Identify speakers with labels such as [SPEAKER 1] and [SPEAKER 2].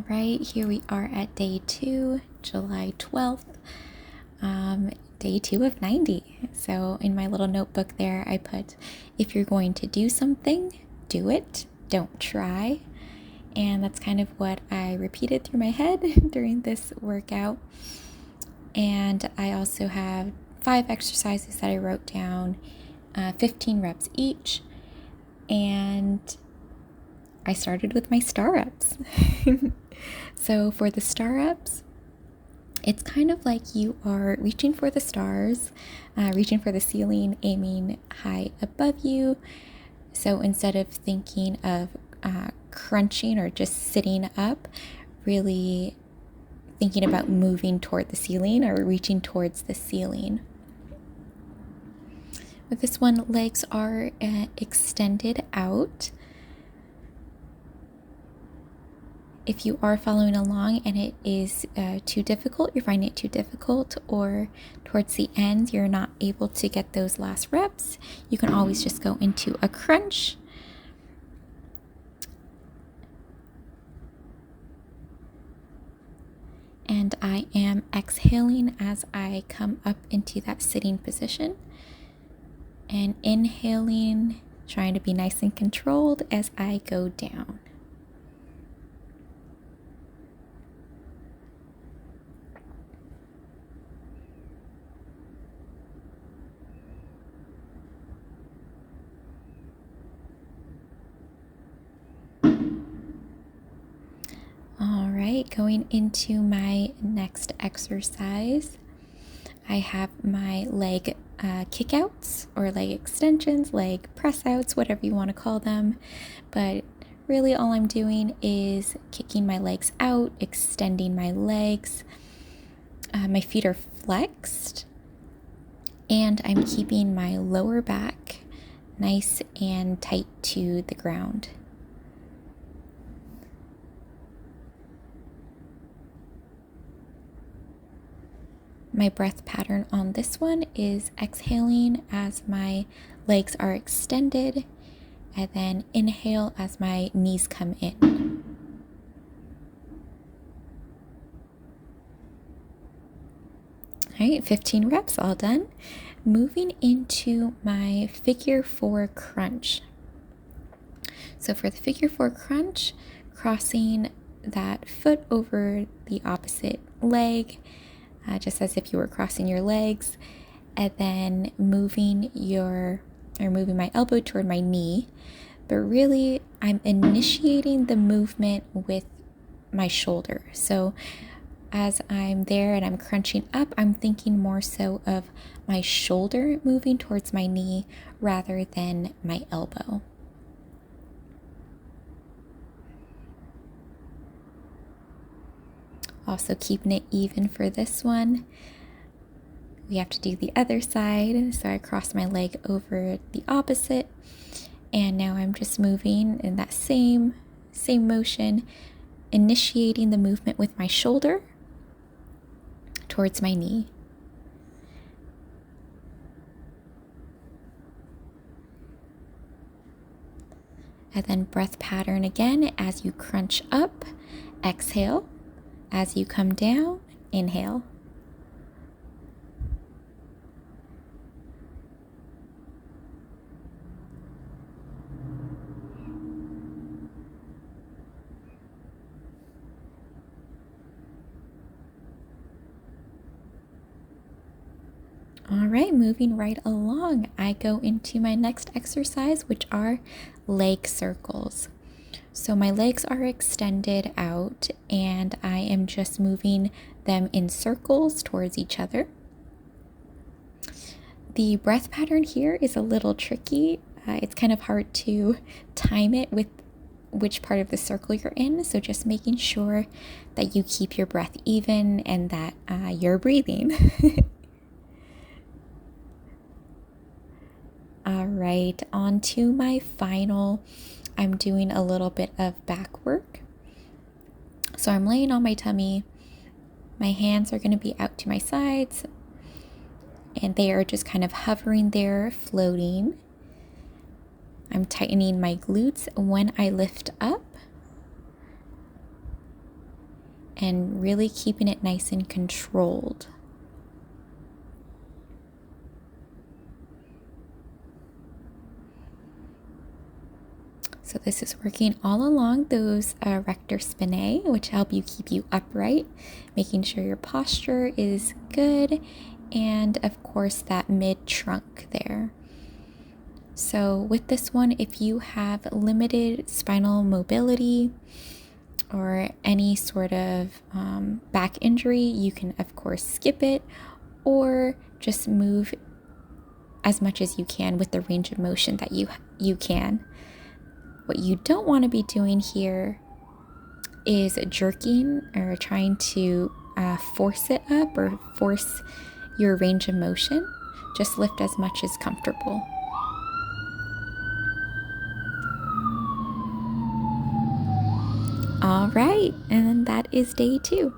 [SPEAKER 1] All right, here we are at day 2, July 12th, day 2 of 90. So in my little notebook there, I put, if you're going to do something, do it, don't try. And that's kind of what I repeated through my head during this workout. And I also have 5 exercises that I wrote down, 15 reps each. And I started with my star reps. So for the star reps, it's kind of like you are reaching for the stars, reaching for the ceiling, aiming high above you. So instead of thinking of crunching or just sitting up, really thinking about moving toward the ceiling or reaching towards the ceiling. With this one, legs are extended out. If you are following along and it is too difficult, you're finding it too difficult, or towards the end you're not able to get those last reps, you can always just go into a crunch. And I am exhaling as I come up into that sitting position, and inhaling, trying to be nice and controlled as I go down. All right, going into my next exercise, I have my leg kickouts or leg extensions, leg press outs, whatever you want to call them. But really all I'm doing is kicking my legs out, extending my legs. My feet are flexed, and I'm keeping my lower back nice and tight to the ground. My breath pattern on this one is exhaling as my legs are extended, and then inhale as my knees come in. All right, 15 reps, all done. Moving into my figure 4 crunch. So for the figure 4 crunch, crossing that foot over the opposite leg, just as if you were crossing your legs, and then moving my elbow toward my knee. But really, I'm initiating the movement with my shoulder. So as I'm there and I'm crunching up, I'm thinking more so of my shoulder moving towards my knee rather than my elbow. Also keeping it even for this one. We have to do the other side. So I cross my leg over the opposite, and now I'm just moving in that same motion, initiating the movement with my shoulder towards my knee. And then breath pattern again as you crunch up, exhale. As you come down, inhale. All right, moving right along, I go into my next exercise, which are leg circles. So my legs are extended out, and I am just moving them in circles towards each other. The breath pattern here is a little tricky. It's kind of hard to time it with which part of the circle you're in. So just making sure that you keep your breath even and that you're breathing. All right, on to my final. I'm doing a little bit of back work. So I'm laying on my tummy. My hands are going to be out to my sides, and they are just kind of hovering there, floating. I'm tightening my glutes when I lift up. and really keeping it nice and controlled. So this is working all along those rector spinae, which help you keep you upright, making sure your posture is good, and of course that mid trunk there. So with this one, if you have limited spinal mobility or any sort of back injury, you can of course skip it or just move as much as you can with the range of motion that you can. What you don't want to be doing here is jerking or trying to force it up or force your range of motion. Just lift as much as comfortable. All right, and that is day 2.